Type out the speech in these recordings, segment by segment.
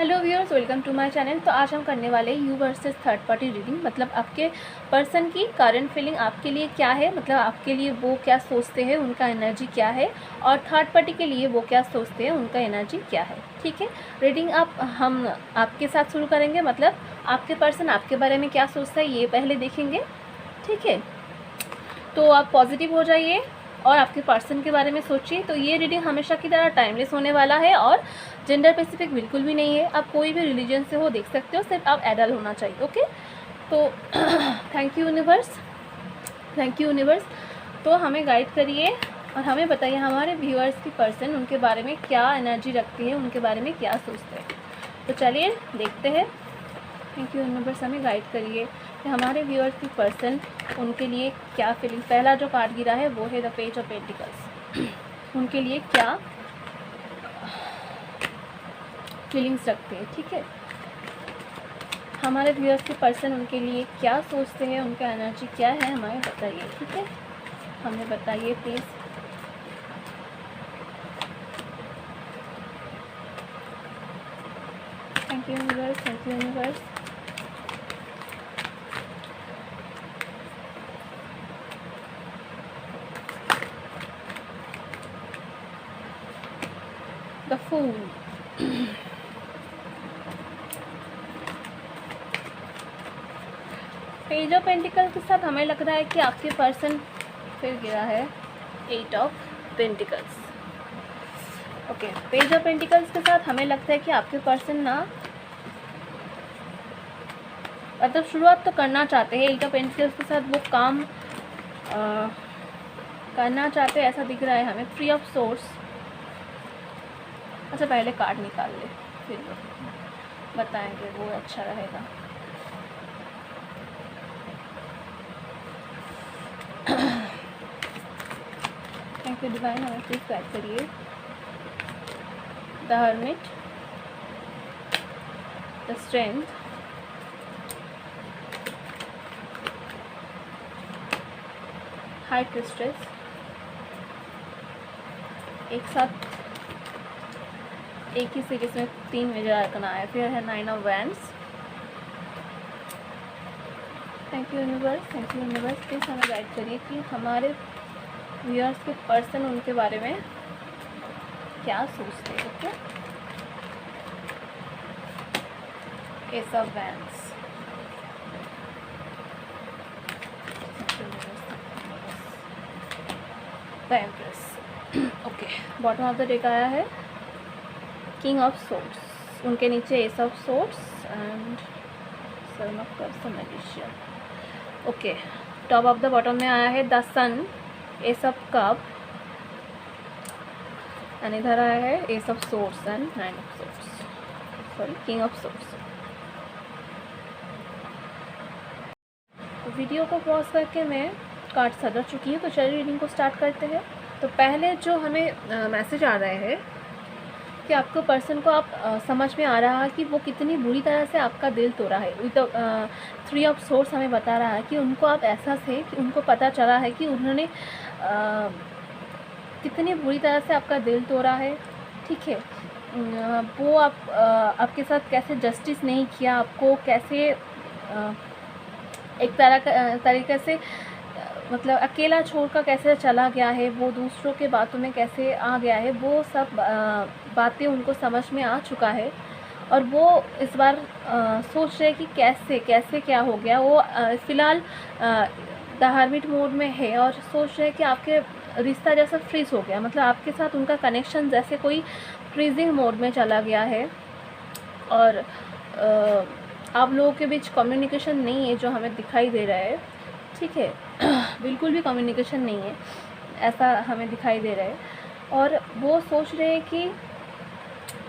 Hello viewers, welcome to my channel. तो आज हम करने वाले you versus third party reading. मतलब आपके पर्सन की करंट फीलिंग आपके लिए क्या है, मतलब आपके लिए वो क्या सोचते हैं, उनका एनर्जी क्या है, और थर्ड पार्टी के लिए वो क्या सोचते हैं, उनका एनर्जी क्या है। ठीक है, रीडिंग हम आपके साथ शुरू करेंगे। मतलब आपके पर्सन आपके बारे में क्या सोचता है ये पहले देखेंगे। ठीक है, तो आप पॉजिटिव हो जाइए और आपके पर्सन के बारे में सोचिए। तो ये रीडिंग हमेशा की तरह टाइमलेस होने वाला है और जेंडर स्पेसिफिक बिल्कुल भी नहीं है। आप कोई भी रिलीजन से हो देख सकते हो, सिर्फ आप एडल्ट होना चाहिए। ओके, तो thank you universe, thank you universe. तो हमें गाइड करिए और हमें बताइए हमारे व्यूअर्स की पर्सन उनके बारे में क्या एनर्जी रखती है, उनके बारे में क्या सोचते हैं। तो चलिए देखते हैं। थैंक यू यूनिवर्स, हमें गाइड करिए कि हमारे व्यूअर्स की पर्सन उनके लिए क्या फीलिंग। पहला जो कार्ड गिरा है वो है द पेज ऑफ पेंटिकल्स। उनके लिए क्या फीलिंग्स रखते हैं। ठीक है, हमारे व्यूअर्स के पर्सन उनके लिए क्या सोचते हैं, उनका एनर्जी क्या है, हमें बताइए। ठीक है, हमें बताइए please. Thank you universe, thank you universe. The fool. Page of pentacle के साथ हमें लग रहा है कि आपके पर्सन, फिर गिरा है eight of pentacles. Okay, page of pentacles के साथ हमें लगता है कि आपके पर्सन ना, मतलब शुरुआत तो करना चाहते हैं। एट ऑफ पेंटिकल्स के साथ वो काम करना चाहते हैं, ऐसा दिख रहा है हमें। Free of source. अच्छा, पहले कार्ड निकाल ले फिर बताएंगे, वो अच्छा रहेगा। थैंक यू डिवाइन, हमें प्लीज गाइड करिए। The hermit, the strength, high prestress. एक साथ एक ही सीरीज में 3 मेजर आर्कन आया। फिर है 9 of wands. Thank you universe, thank you universe. Please हमें गाइड करिए कि हमारे व्यूअर्स के पर्सन उनके बारे में क्या सोचते हैं। Okay, ace of wands. Okay, bottom of the deck आया है किंग ऑफ सोर्ड्स, उनके नीचे ace of swords and sun of cups, magician. Okay, top of the bottom में आया है the sun, ace of cup, and इधर आया है ace of swords and 9 of swords, sorry king of swords. Video को pause करके मैं card सजा चुकी हूँ, तो चलिए रीडिंग को स्टार्ट करते हैं। तो पहले जो हमें मैसेज आ रहा है कि आपको पर्सन को आप समझ में आ रहा है कि वो कितनी बुरी तरह से आपका दिल तोड़ा है। विद थ्री ऑफ सोर्स हमें बता रहा है कि उनको आप ऐसा थे कि उनको पता चला है कि उन्होंने कितनी बुरी तरह से आपका दिल तोड़ा है। ठीक है, वो आपके साथ कैसे जस्टिस नहीं किया, आपको कैसे एक तरीके से मतलब अकेला छोड़कर कैसे चला गया है, वो दूसरों के बातों में कैसे आ गया है, वो सब बातें उनको समझ में आ चुका है। और वो इस बार सोच रहे कि कैसे कैसे क्या हो गया। वो फ़िलहाल द हर्मिट मोड में है और सोच रहे कि आपके रिश्ता जैसा फ्रीज हो गया, मतलब आपके साथ उनका कनेक्शन जैसे कोई फ्रीजिंग मोड में चला गया है। और आप लोगों के बीच कम्युनिकेशन नहीं है जो हमें दिखाई दे रहा है। ठीक है, बिल्कुल भी कम्युनिकेशन नहीं है, ऐसा हमें दिखाई दे रहा है। और वो सोच रहे हैं कि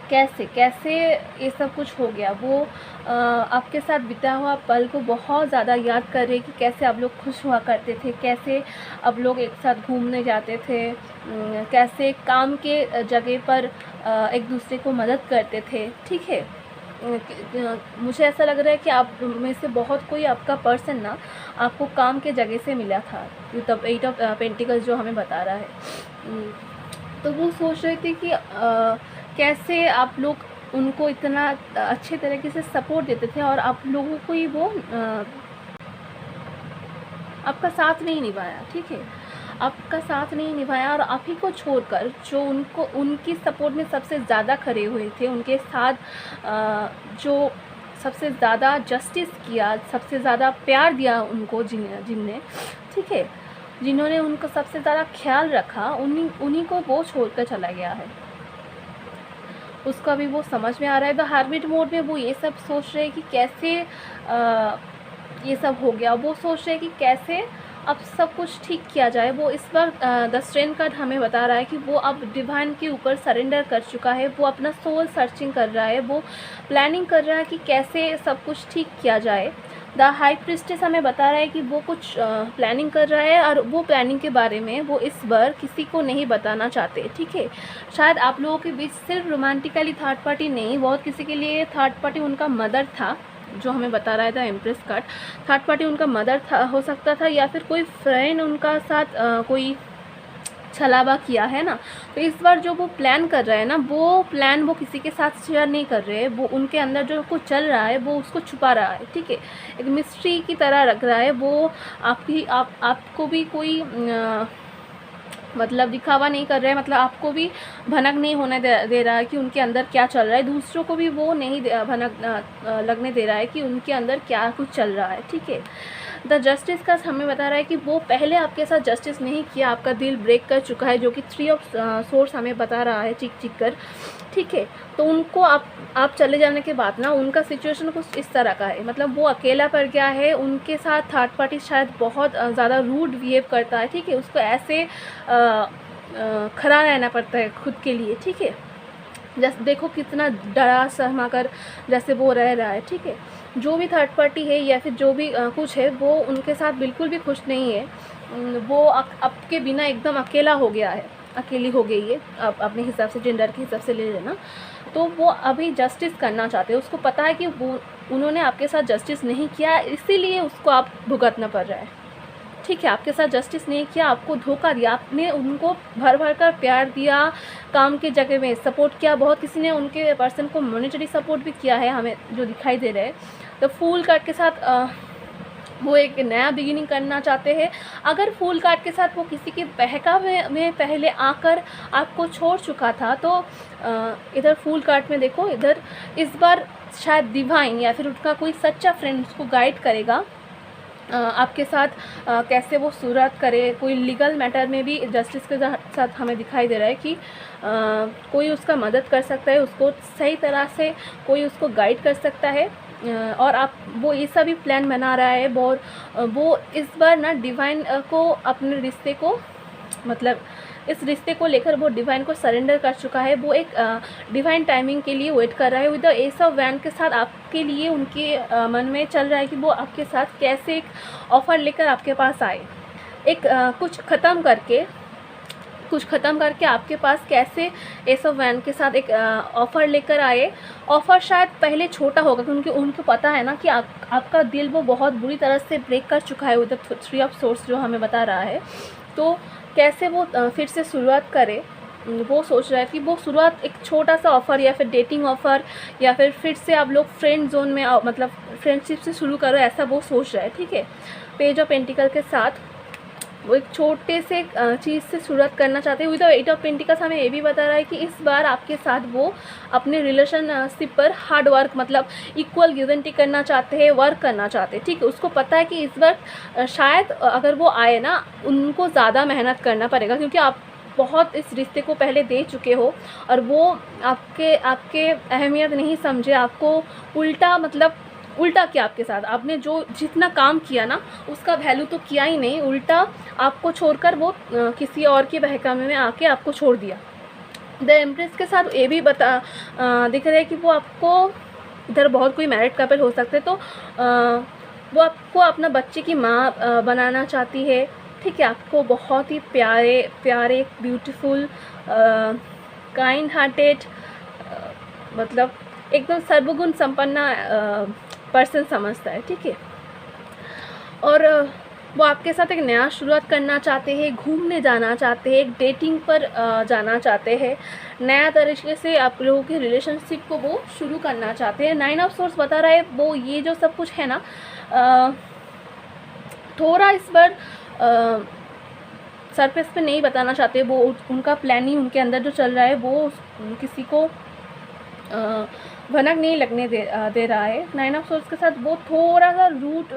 कैसे कैसे ये सब कुछ हो गया। वो आपके साथ बिता हुआ पल को बहुत ज़्यादा याद कर रहे हैं कि कैसे आप लोग खुश हुआ करते थे, कैसे आप लोग एक साथ घूमने जाते थे, कैसे काम के जगह पर एक दूसरे को मदद करते थे। ठीक है, मुझे ऐसा लग रहा है कि आप में से बहुत कोई आपका पर्सन ना आपको काम के जगह से मिला था, तब 8 ऑफ पेंटिकल्स जो हमें बता रहा है। तो वो सोच रहे थे कि कैसे आप लोग उनको इतना अच्छे तरीके से सपोर्ट देते थे और आप लोगों को ही वो आपका साथ नहीं निभाया, ठीक है, आपका साथ नहीं निभाया और आप ही को छोड़कर जो उनको उनकी सपोर्ट में सबसे ज़्यादा खड़े हुए थे, उनके साथ जो सबसे ज़्यादा जस्टिस किया, सबसे ज़्यादा प्यार दिया उनको, जिनने ठीक है, जिन्होंने उनको सबसे ज़्यादा ख्याल रखा, उन्हीं को वो छोड़कर चला गया है। उसका भी वो समझ में आ रहा है। द हार्बिट मोड में वो ये सब सोच रहे हैं कि कैसे ये सब हो गया, वो सोच रहे हैं कि कैसे अब सब कुछ ठीक किया जाए। वो इस बार द स्ट्रेंथ कार्ड हमें बता रहा है कि वो अब डिवाइन के ऊपर सरेंडर कर चुका है, वो अपना सोल सर्चिंग कर रहा है, वो प्लानिंग कर रहा है कि कैसे सब कुछ ठीक किया जाए। द हाई प्रिस्टेस हमें बता रहा है कि वो कुछ प्लानिंग कर रहा है और वो प्लानिंग के बारे में वो इस बार किसी को नहीं बताना चाहते, ठीक है। शायद आप लोगों के बीच सिर्फ रोमांटिकली थर्ड पार्टी नहीं, बहुत किसी के लिए थर्ड पार्टी उनका मदर था, जो हमें बता रहा था एम्प्रेस कार्ड। थर्ड पार्टी उनका मदर था, हो सकता था, या फिर कोई फ्रेंड उनका साथ कोई छलावा किया है ना। तो इस बार जो वो प्लान कर रहे हैं ना, वो प्लान वो किसी के साथ शेयर नहीं कर रहे हैं, वो उनके अंदर जो कुछ चल रहा है वो उसको छुपा रहा है, ठीक है, एक मिस्ट्री की तरह रख रहा है। वो आपको भी कोई मतलब दिखावा नहीं कर रहे हैं, मतलब आपको भी भनक नहीं होने दे रहा है कि उनके अंदर क्या चल रहा है, दूसरों को भी वो नहीं भनक लगने दे रहा है कि उनके अंदर क्या कुछ चल रहा है, ठीक है। द जस्टिस का हमें बता रहा है कि वो पहले आपके साथ जस्टिस नहीं किया, आपका दिल ब्रेक कर चुका है, जो कि 3 ऑफ सोर्स हमें बता रहा है चीख चीख कर, ठीक है। तो उनको आप चले जाने के बाद ना उनका सिचुएशन कुछ इस तरह का है, मतलब वो अकेला पड़ गया है, उनके साथ थर्ड पार्टी शायद बहुत ज़्यादा रूड बिहेव करता है, ठीक है, उसको ऐसे खड़ा रहना पड़ता है खुद के लिए, ठीक है। जैसे देखो कितना डरा सहमा कर जैसे वो रह रहा है, ठीक है। जो भी थर्ड पार्टी है या फिर जो भी कुछ है, वो उनके साथ बिल्कुल भी खुश नहीं है। वो आपके बिना एकदम अकेला हो गया है, अकेली हो गई है, आप अपने हिसाब से जेंडर के हिसाब से ले लेना। तो वो अभी जस्टिस करना चाहते हैं, उसको पता है कि वो उन्होंने आपके साथ जस्टिस नहीं किया, इसीलिए उसको आप भुगतना पड़ रहा है, ठीक है। आपके साथ जस्टिस नहीं किया, आपको धोखा दिया, आपने उनको भर भर कर प्यार दिया, काम के जगह में सपोर्ट किया, बहुत किसी ने उनके पर्सन को मॉनेटरी सपोर्ट भी किया है, हमें जो दिखाई दे रहा है। तो फूल कार्ड के साथ वो एक नया बिगिनिंग करना चाहते हैं। अगर फूल कार्ड के साथ वो किसी के बहकावे में पहले आकर आपको छोड़ चुका था, तो इधर फूल कार्ड में देखो, इधर इस बार शायद डिवाइन या फिर उनका कोई सच्चा फ्रेंड उसको गाइड करेगा आपके साथ, कैसे वो शुरुआत करे। कोई लीगल मैटर में भी जस्टिस के साथ हमें दिखाई दे रहा है कि कोई उसका मदद कर सकता है, उसको सही तरह से कोई उसको गाइड कर सकता है। और आप वो ये सभी प्लान बना रहा है, वो इस बार ना डिवाइन को अपने रिश्ते को, मतलब इस रिश्ते को लेकर वो डिवाइन को सरेंडर कर चुका है। वो एक डिवाइन टाइमिंग के लिए वेट कर रहा है। With the ace of wand के साथ आपके लिए उनके मन में चल रहा है कि वो आपके साथ कैसे एक ऑफ़र लेकर आपके पास आए, एक कुछ ख़त्म करके आपके पास कैसे एस ऑफ वैन के साथ एक ऑफ़र लेकर आए। ऑफ़र शायद पहले छोटा होगा क्योंकि उनको पता है ना कि आपका दिल वो बहुत बुरी तरह से ब्रेक कर चुका है विद द 3 ऑफ सोर्स जो हमें बता रहा है। तो कैसे वो फिर से शुरुआत करे, वो सोच रहा है कि वो शुरुआत एक छोटा सा ऑफ़र या फिर डेटिंग ऑफ़र या फिर से आप लोग फ्रेंड जोन में मतलब फ्रेंडशिप से शुरू करो, ऐसा वो सोच रहा है, ठीक है। पेज ऑफ पेंटिकल के साथ वो एक छोटे से चीज़ से शुरुआत करना चाहते हैं। विद द 8 ऑफ पेंटिकल्स हमें ये भी बता रहा है कि इस बार आपके साथ वो अपने रिलेशनशिप पर हार्ड वर्क, मतलब इक्वल गिव एंड टेक करना चाहते हैं, वर्क करना चाहते हैं, ठीक है। उसको पता है कि इस बार शायद अगर वो आए ना, उनको ज़्यादा मेहनत करना पड़ेगा क्योंकि आप बहुत इस रिश्ते को पहले दे चुके हो और वो आपके अहमियत नहीं समझे, आपको उल्टा किया आपके साथ। आपने जो जितना काम किया ना उसका वैल्यू तो किया ही नहीं, उल्टा आपको छोड़कर वो किसी और के बहकावे में आके आपको छोड़ दिया। द एम्प्रेस के साथ ये भी दिख रहा है कि वो आपको, इधर बहुत कोई मैरिड कपल हो सकते, तो वो आपको अपना बच्चे की माँ बनाना चाहती है, ठीक है। आपको बहुत ही प्यारे ब्यूटीफुल काइंड हार्टेड, मतलब एकदम सर्वगुण संपन्न पर्सन समझता है, ठीक है। और वो आपके साथ एक नया शुरुआत करना चाहते हैं, घूमने जाना चाहते हैं, एक डेटिंग पर जाना चाहते हैं, नया तरीके से आप लोगों की रिलेशनशिप को वो शुरू करना चाहते हैं। 9 ऑफ सोर्स बता रहा है वो ये जो सब कुछ है ना, थोड़ा इस बार सरफेस पे नहीं बताना चाहते। वो उनका प्लानिंग उनके अंदर जो चल रहा है वो किसी को भनक नहीं लगने दे रहा है। 9 ऑफ सोर्स के साथ वो थोड़ा सा रूट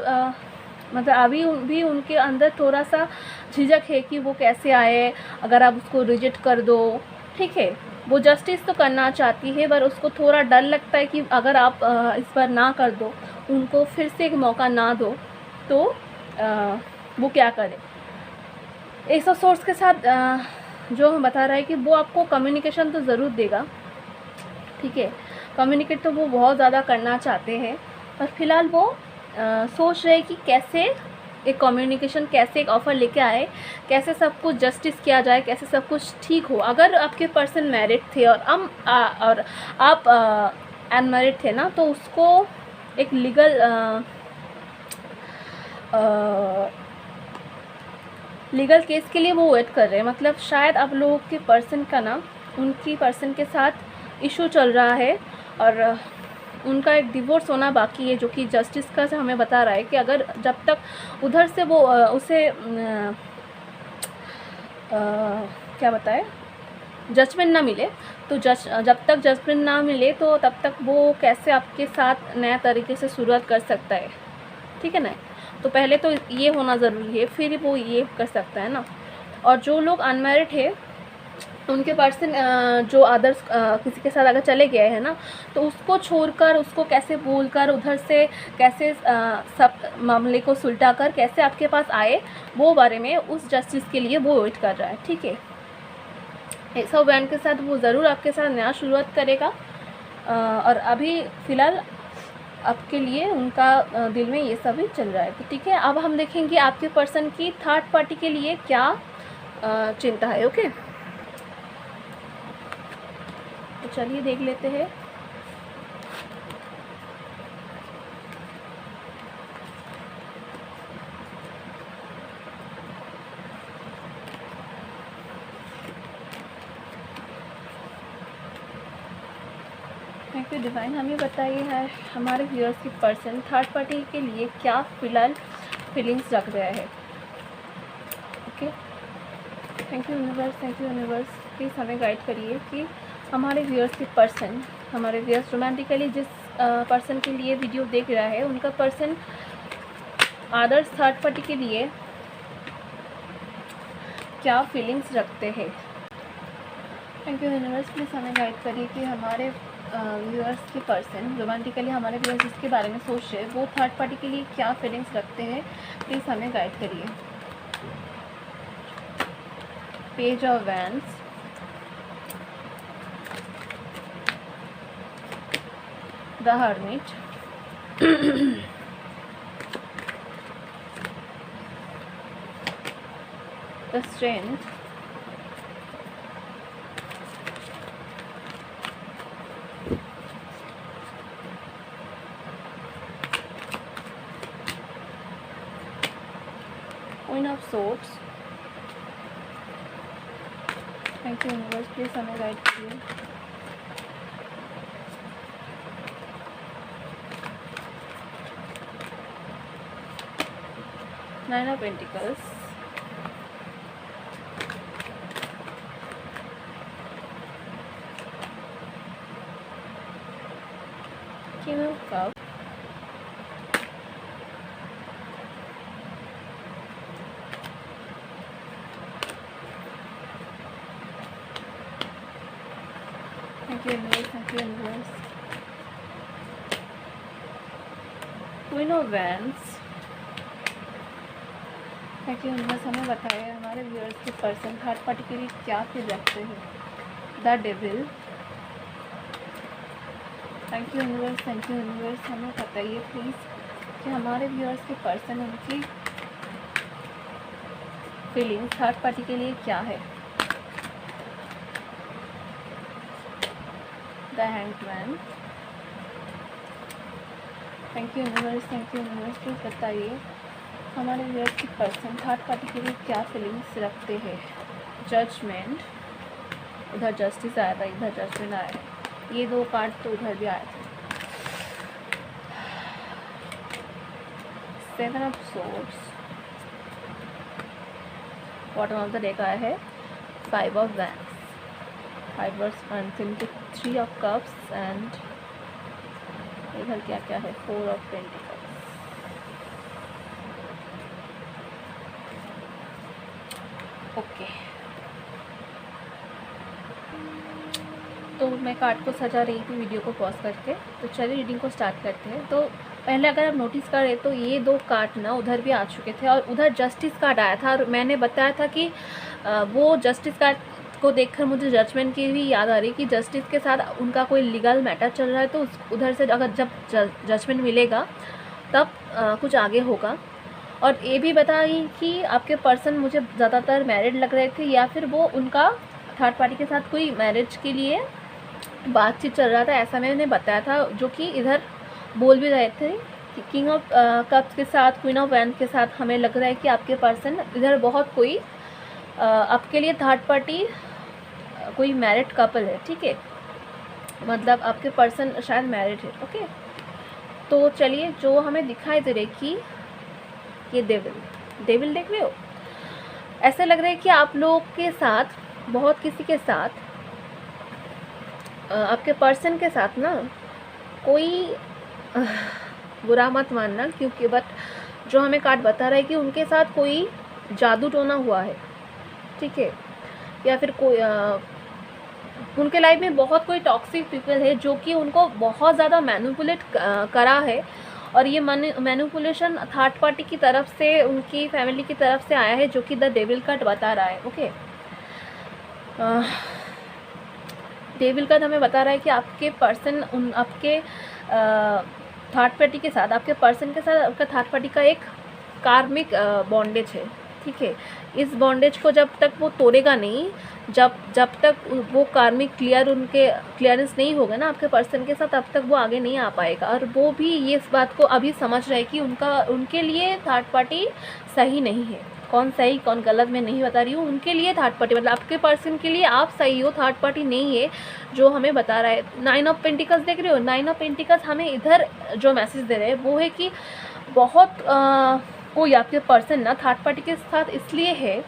मतलब अभी भी उनके अंदर थोड़ा सा झिझक है कि वो कैसे आए, अगर आप उसको रिजेक्ट कर दो, ठीक है। वो जस्टिस तो करना चाहती है पर उसको थोड़ा डर लगता है कि अगर आप इस बार ना कर दो, उनको फिर से एक मौका ना दो, तो वो क्या करे। एस ऑफ सोर्स के साथ जो हम बता रहा है कि वो आपको कम्युनिकेशन तो ज़रूर देगा, ठीक है। कम्युनिकेट तो वो बहुत ज़्यादा करना चाहते हैं, पर फिलहाल वो सोच रहे कि कैसे एक कम्युनिकेशन, कैसे एक ऑफ़र लेके आए, कैसे सब कुछ जस्टिस किया जाए, कैसे सब कुछ ठीक हो। अगर आपके पर्सन मैरिड थे और आप अनमैरिड थे ना, तो उसको एक लीगल केस के लिए वो वेट कर रहे हैं। मतलब शायद आप लोगों के पर्सन का ना, उनकी पर्सन के साथ इशू चल रहा है और उनका एक डिवोर्स होना बाकी है, जो कि जस्टिस का से हमें बता रहा है कि अगर जब तक उधर से वो उसे क्या बताए, जजमेंट ना मिले, तो जब तक जजमेंट ना मिले तो तब तक वो कैसे आपके साथ नया तरीके से शुरुआत कर सकता है, ठीक है ना। तो पहले तो ये होना ज़रूरी है, फिर वो ये कर सकता है ना। और जो लोग अनमैरिड है, उनके पर्सन जो अदर्स किसी के साथ अगर चले गए हैं ना, तो उसको छोड़कर, उसको कैसे बोलकर, उधर से कैसे सब मामले को सुलझाकर कैसे आपके पास आए, वो बारे में उस जस्टिस के लिए वो वेट कर रहा है, ठीक है। ऐसा बैंड के साथ वो ज़रूर आपके साथ नया शुरुआत करेगा और अभी फ़िलहाल आपके लिए उनका दिल में ये सब ही चल रहा है, तो ठीक है। अब हम देखेंगे आपके पर्सन की थर्ड पार्टी के लिए क्या चिंता है, ओके। तो चलिए देख लेते हैं। Thank you divine. हमें बताइए है हमारे व्यूअर्स की पर्सन थर्ड पार्टी के लिए क्या फ़िलहाल फीलिंग्स रख रहा है, okay. Thank you universe, thank you universe. Please हमें गाइड करिए कि हमारे व्यूअर्स की पर्सन, हमारे व्यूअर्स रोमांटिकली जिस पर्सन के लिए वीडियो देख रहा है, उनका पर्सन अदर्स थर्ड पार्टी के लिए क्या फीलिंग्स रखते हैं। Thank you universe. प्लीज़ हमें गाइड करिए कि हमारे व्यूअर्स की पर्सन रोमांटिकली हमारे व्यूअर्स जिसके बारे में सोच रहे हैं, वो थर्ड पार्टी के लिए क्या फीलिंग्स रखते हैं। प्लीज़ हमें गाइड करिए। Page of wands, the hermit, the strength, queen of swords. Thank you universe. Please हमें गाइड करिए। Nine of pentacles, king of cup, thank you universe, thank you universe. Queen of wands. Thank you universe. हमें बताइए हमारे viewers के person third party के लिए क्या feel रखते हैं। The devil. Thank you universe, thank you universe. हमें बताइए प्लीज़ कि हमारे व्यूअर्स के पर्सन, उनकी फीलिंग थर्ड पार्टी के लिए क्या है। The hangman. Thank you universe, thank you universe. Please बताइए हमारे व्यक्ति पर्सन थर्ड पार्टी के लिए क्या फीलिंग्स रखते हैं। जजमेंट, उधर जस्टिस आया था, इधर जजमेंट आया है। ये 2 कार्ड तो उधर भी आए थे। 7 of swords, bottom of the deck आया है 5 of wands, 5 verse and 3 of cups and इधर क्या क्या है 4 ऑफ पेंटिकल्स। ओके, तो मैं कार्ड को सजा रही थी वीडियो को पॉज करके, तो चलिए रीडिंग को स्टार्ट करते हैं। तो पहले अगर आप नोटिस करें तो ये 2 कार्ड ना उधर भी आ चुके थे और उधर जस्टिस कार्ड आया था और मैंने बताया था कि वो जस्टिस कार्ड को देखकर मुझे जजमेंट की भी याद आ रही कि जस्टिस के साथ उनका कोई लीगल मैटर चल रहा है, तो उधर से अगर जब जजमेंट मिलेगा तब कुछ आगे होगा। और ये भी बताई कि आपके पर्सन मुझे ज़्यादातर मैरिड लग रहे थे या फिर वो उनका थर्ड पार्टी के साथ कोई मैरिज के लिए बातचीत चल रहा था, ऐसा मैंने बताया था, जो कि इधर बोल भी रहे थे कि किंग ऑफ कप्स के साथ क्वीन ऑफ वैंड के साथ हमें लग रहा है कि आपके पर्सन इधर बहुत कोई आपके लिए थर्ड पार्टी कोई मैरिड कपल है, ठीक है, मतलब आपके पर्सन शायद मैरिड है। ओके, तो चलिए जो हमें दिखाई दे रही कि ये डेविल देख रहे हो, ऐसे लग रहा है कि आप लोग के साथ बहुत किसी के साथ आपके पर्सन के साथ ना कोई बुरा मत मानना, क्योंकि बट जो हमें कार्ड बता रहा है कि उनके साथ कोई जादू टोना हुआ है, ठीक है, या फिर कोई उनके लाइफ में बहुत कोई टॉक्सिक पीपल है जो कि उनको बहुत ज़्यादा मैनिपुलेट करा है और ये मैनिपुलेशन थर्ड पार्टी की तरफ से, उनकी फैमिली की तरफ से आया है, जो कि द डेविल कार्ड बता रहा है। ओके, डेविल कार्ड हमें बता रहा है कि आपके पर्सन आपके थर्ड पार्टी के साथ, आपके पर्सन के साथ आपका थर्ड पार्टी का एक कार्मिक बॉन्डेज है, ठीक है। इस बॉन्डेज को जब तक वो तोड़ेगा नहीं, जब तक वो कार्मिक क्लियरेंस नहीं होगा ना आपके पर्सन के साथ, तब तक वो आगे नहीं आ पाएगा। और वो भी ये इस बात को अभी समझ रहे हैं कि उनके लिए थर्ड पार्टी सही नहीं है। कौन सही कौन गलत मैं नहीं बता रही हूँ, उनके लिए थर्ड पार्टी मतलब आपके पर्सन के लिए आप सही हो, थर्ड पार्टी नहीं है, जो हमें बता रहा है। 9 ऑफ पेंटिकल्स देख रहे हो, 9 ऑफ पेंटिकल्स हमें इधर जो मैसेज दे रहे हैं वो है कि बहुत कोई आपके पर्सन ना थर्ड पार्टी के साथ इसलिए है,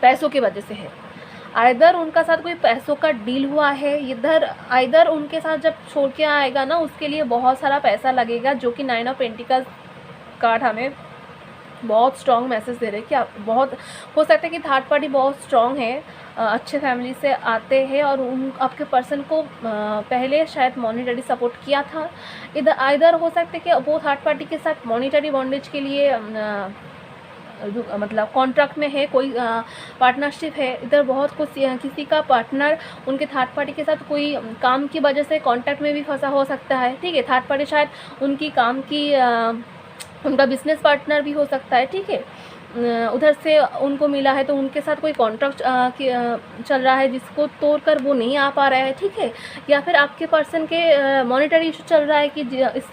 पैसों की वजह से है। आइदर उनका साथ कोई पैसों का डील हुआ है, इधर आइदर उनके साथ जब छोड़ के आएगा ना उसके लिए बहुत सारा पैसा लगेगा, जो कि 9 ऑफ पेंटिकल्स कार्ड हमें बहुत स्ट्रॉन्ग मैसेज दे रहे हैं कि आप बहुत हो सकता है कि थर्ड पार्टी बहुत स्ट्रॉन्ग है, अच्छे फैमिली से आते हैं और आपके पर्सन को पहले शायद मॉनिटरी सपोर्ट किया था। इधर आइदर हो सकता है कि वो थर्ड पार्टी के साथ मॉनिटरी बॉन्डेज के लिए मतलब कॉन्ट्रैक्ट में है, कोई पार्टनरशिप है। इधर बहुत कुछ किसी का पार्टनर उनके थर्ड पार्टी के साथ कोई काम की वजह से कॉन्ट्रैक्ट में भी फंसा हो सकता है, ठीक है। थर्ड पार्टी शायद उनकी काम की उनका बिजनेस पार्टनर भी हो सकता है, ठीक है। उधर से उनको मिला है तो उनके साथ कोई कॉन्ट्रैक्ट चल रहा है जिसको तोड़कर वो नहीं आ पा रहा है, ठीक है। या फिर आपके पर्सन के मॉनेटरी इशू चल रहा है कि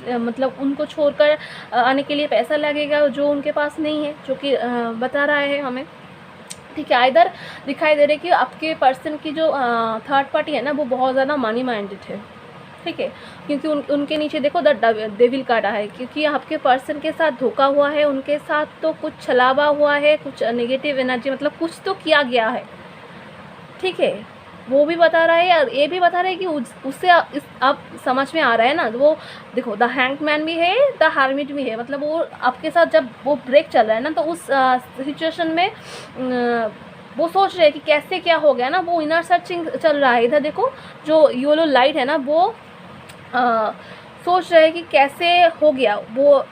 मतलब उनको छोड़कर आने के लिए पैसा लगेगा जो उनके पास नहीं है, जो कि बता रहा है हमें, ठीक है। इधर दिखाई दे रहा है कि आपके पर्सन की जो थर्ड पार्टी है ना वो बहुत ज़्यादा मनी माइंडेड है, ठीक है, क्योंकि उनके नीचे देखो द डेविल कार्ड है, क्योंकि आपके पर्सन के साथ धोखा हुआ है, उनके साथ तो कुछ छलावा हुआ है, कुछ नेगेटिव एनर्जी मतलब कुछ तो किया गया है, ठीक है। वो भी बता रहा है और ये भी बता रहा है कि उससे अब समझ में आ रहा है ना, वो देखो द हैंग्ड मैन भी है, द हार्मिट भी है, मतलब वो आपके साथ जब वो ब्रेक चल रहा है ना तो उस सिचुएशन में वो सोच रहे हैं कि कैसे क्या हो गया ना, वो इनर सर्चिंग चल रहा है। इधर देखो जो येलो लाइट है ना वो सोच रहे हैं कि कैसे हो गया वो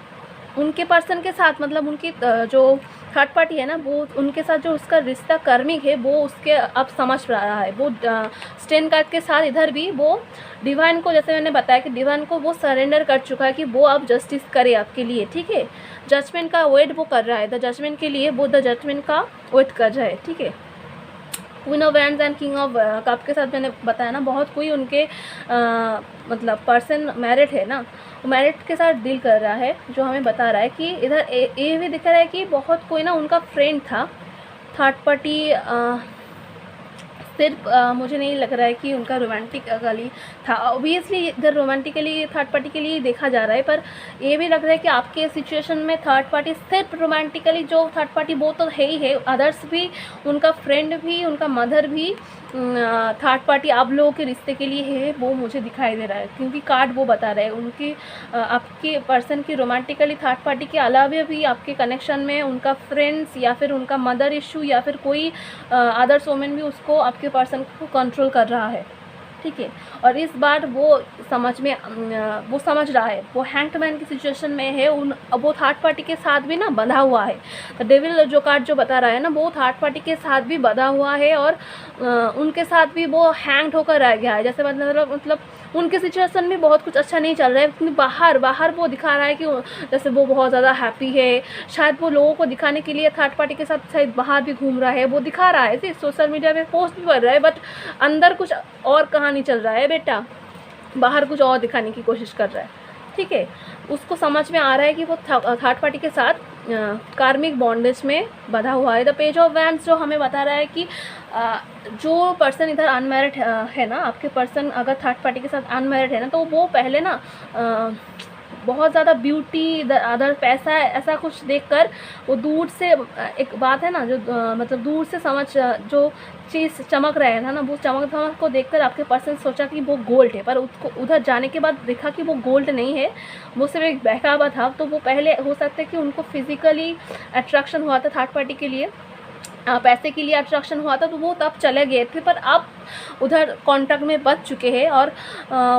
उनके पर्सन के साथ, मतलब उनकी जो थर्ड पार्टी है ना वो उनके साथ जो उसका रिश्ता कर्मिक है वो उसके अब समझ रहा है। वो स्टेन कार्ड के साथ इधर भी वो डिवाइन को, जैसे मैंने बताया कि डिवाइन को वो सरेंडर कर चुका है कि वो अब जस्टिस करे आपके लिए, ठीक है। जजमेंट का वेट वो कर रहा है, द जजमेंट के लिए वो द जजमेंट का वेट कर रहा है, ठीक है। Queen of wands and king of cup के साथ मैंने बताया ना, बहुत कोई उनके मतलब पर्सन मैरिड है ना, मैरिड के साथ डील कर रहा है, जो हमें बता रहा है कि इधर ये भी दिख रहा है कि बहुत कोई ना उनका फ्रेंड था, थर्ड पार्टी। सिर्फ मुझे नहीं लग रहा है कि उनका रोमांटिकली था। ऑब्वियसली इधर रोमांटिकली थर्ड पार्टी के लिए देखा जा रहा है, पर ये भी लग रहा है कि आपके सिचुएशन में थर्ड पार्टी सिर्फ रोमांटिकली जो थर्ड पार्टी वो तो है ही है, अदर्स भी, उनका फ्रेंड भी, उनका मदर भी थर्ड पार्टी आप लोगों के रिश्ते के लिए है, वो मुझे दिखाई दे रहा है। क्योंकि कार्ड वो बता रहा है उनकी आपके पर्सन की रोमांटिकली थर्ड पार्टी के अलावा भी आपके कनेक्शन में उनका फ्रेंड्स या फिर उनका मदर इशू या फिर कोई अदर्स वोमेन भी उसको आपके पर्सन को कंट्रोल कर रहा है, ठीक है। और इस बार वो समझ रहा है, वो हैंगमैन की सिचुएशन में है, वो थर्ड पार्टी के साथ भी ना बंधा हुआ है। तो डेविल जो कार्ड जो बता रहा है ना, वो थर्ड पार्टी के साथ भी बंधा हुआ है और उनके साथ भी वो हैंग होकर रह गया है। जैसे मतलब उनके सिचुएशन में बहुत कुछ अच्छा नहीं चल रहा है, क्योंकि बाहर वो दिखा रहा है कि जैसे वो बहुत ज़्यादा हैप्पी है, शायद वो लोगों को दिखाने के लिए थर्ड पार्टी के साथ शायद बाहर भी घूम रहा है, वो दिखा रहा है, सोशल मीडिया पे पोस्ट भी कर रहा है, बट अंदर कुछ और कहानी चल रहा है बेटा, बाहर कुछ और दिखाने की कोशिश कर रहा है, ठीक है। उसको समझ में आ रहा है कि वो थर्ड पार्टी के साथ कार्मिक बॉन्डेज में बंधा हुआ है। द पेज ऑफ वैंड्स जो हमें बता रहा है कि जो पर्सन इधर अनमैरिड है ना, आपके पर्सन अगर थर्ड पार्टी के साथ अनमैरिड है ना, तो वो पहले ना बहुत ज़्यादा ब्यूटी अदर पैसा ऐसा कुछ देखकर वो दूर से, एक बात है ना जो मतलब दूर से समझ जो चीज़ चमक रहा है ना, वो चमक को देखकर आपके पर्सन सोचा कि वो गोल्ड है, पर उसको उधर जाने के बाद देखा कि वो गोल्ड नहीं है, वो सिर्फ एक बहकावा था। तो वो पहले हो सकता है कि उनको फिजिकली अट्रैक्शन हुआ था थर्ड पार्टी के लिए, पैसे के लिए अट्रैक्शन हुआ था, तो वो तब चले गए थे, पर अब उधर कॉन्टैक्ट में बच चुके हैं। और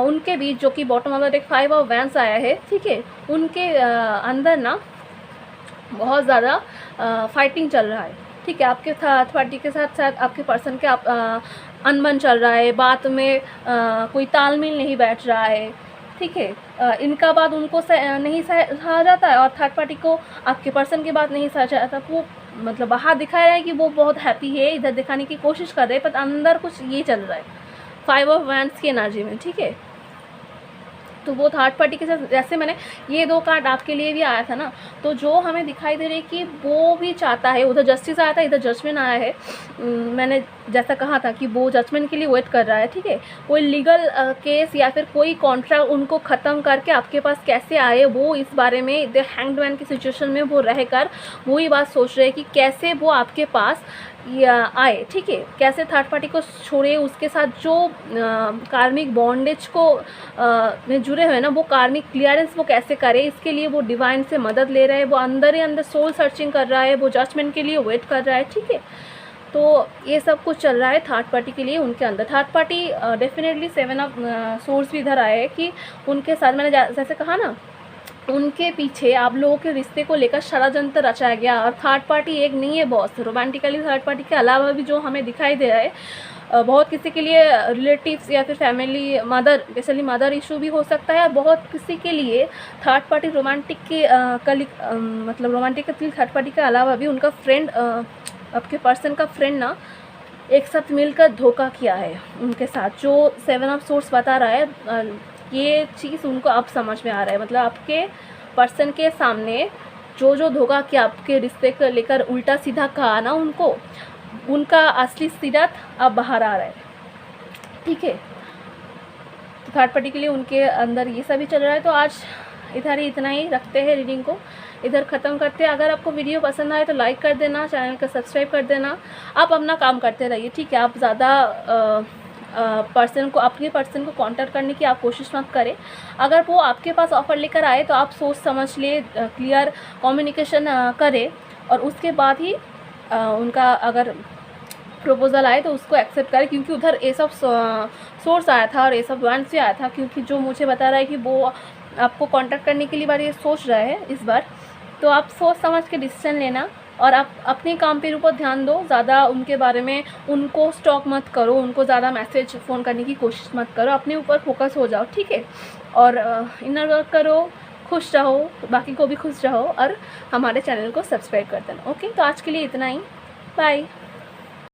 उनके बीच जो कि bottom of the deck 5 of wands आया है, ठीक है, उनके अंदर ना बहुत ज़्यादा फाइटिंग चल रहा है, ठीक है। आपके थर्ड पार्टी के साथ साथ आपके पर्सन के अनबन चल रहा है, बात में कोई तालमेल नहीं बैठ रहा है, ठीक है। इनका बात उनको नहीं सहा जाता है और थर्ड पार्टी को आपके पर्सन की बात नहीं सहा जाता। वो मतलब बाहर दिखा रहा है कि वो बहुत हैप्पी है, इधर दिखाने की कोशिश कर रहे हैं, पर अंदर कुछ ये चल रहा है 5 ऑफ वैंड्स की एनर्जी में, ठीक है। तो वो थर्ड पार्टी के साथ, जैसे मैंने ये दो कार्ड आपके लिए भी आया था ना, तो जो हमें दिखाई दे रही है कि वो भी चाहता है, उधर जस्टिस आया था, इधर जजमेंट आया है। मैंने जैसा कहा था कि वो जजमेंट के लिए वेट कर रहा है, ठीक है। कोई लीगल केस या फिर कोई कॉन्ट्रैक्ट उनको ख़त्म करके आपके पास कैसे आए, वो इस बारे में द हैंग्ड मैन की सिचुएशन में वो रहकर वही बात सोच रहे हैं कि कैसे वो आपके पास आए, ठीक है। कैसे थर्ड पार्टी को छोड़े, उसके साथ जो कार्मिक बॉन्डेज को में जुड़े हुए ना, वो कार्मिक क्लियरेंस वो कैसे करे, इसके लिए वो डिवाइन से मदद ले रहा है, वो अंदर ही अंदर सोल सर्चिंग कर रहा है, वो जजमेंट के लिए वेट कर रहा है, ठीक है। तो ये सब कुछ चल रहा है थर्ड पार्टी के लिए उनके अंदर। Third party definitely 7 of source भी इधर आए हैं कि उनके साथ, मैंने जैसे कहा ना, उनके पीछे आप लोगों के रिश्ते को लेकर षड्यंत्र रचाया गया। और थर्ड पार्टी एक नहीं है बॉस, रोमांटिकली थर्ड पार्टी के अलावा भी जो हमें दिखाई दे रहा है, बहुत किसी के लिए रिलेटिव्स या फिर family mother, specially mother issue भी हो सकता है। बहुत किसी के लिए थर्ड पार्टी रोमांटिक के मतलब रोमांटिकली थर्ड पार्टी के अलावा भी उनका फ्रेंड, आपके पर्सन का फ्रेंड ना एक साथ मिलकर धोखा किया है उनके साथ, जो 7 ऑफ सोर्स बता रहा है। ये चीज़ उनको अब समझ में आ रहा है, मतलब आपके पर्सन के सामने जो धोखा किया, आपके रिश्ते को लेकर उल्टा सीधा कहा ना उनको, उनका असली सीरत अब बाहर आ रहा है, ठीक है। तो थर्ड पार्टी के लिए उनके अंदर ये सभी चल रहा है। तो आज इधर ही इतना ही रखते हैं, रीडिंग को इधर ख़त्म करते हैं। अगर आपको वीडियो पसंद आए तो लाइक कर देना, चैनल को सब्सक्राइब कर देना। आप अपना काम करते रहिए, ठीक है। आप ज़्यादा अपने पर्सन को कांटेक्ट करने की आप कोशिश मत करें। अगर वो आपके पास ऑफ़र लेकर आए तो आप सोच समझ ले, क्लियर कम्युनिकेशन करें, और उसके बाद ही उनका अगर प्रपोज़ल आए तो उसको एक्सेप्ट करें। क्योंकि उधर ये सब सोर्स आया था और ये सब वैंड से आया था, क्योंकि जो मुझे बता रहा है कि वो आपको कांटेक्ट करने के लिए बार ये सोच रहा है इस बार। तो आप सोच समझ के डिसीजन लेना और आप अपने काम पे ऊपर ध्यान दो। ज़्यादा उनके बारे में उनको स्टॉक मत करो, उनको ज़्यादा मैसेज फ़ोन करने की कोशिश मत करो, अपने ऊपर फोकस हो जाओ, ठीक है। और इनर वर्क करो, खुश रहो, बाकी को भी खुश रहो, और हमारे चैनल को सब्सक्राइब कर देना। ओके, तो आज के लिए इतना ही, बाय।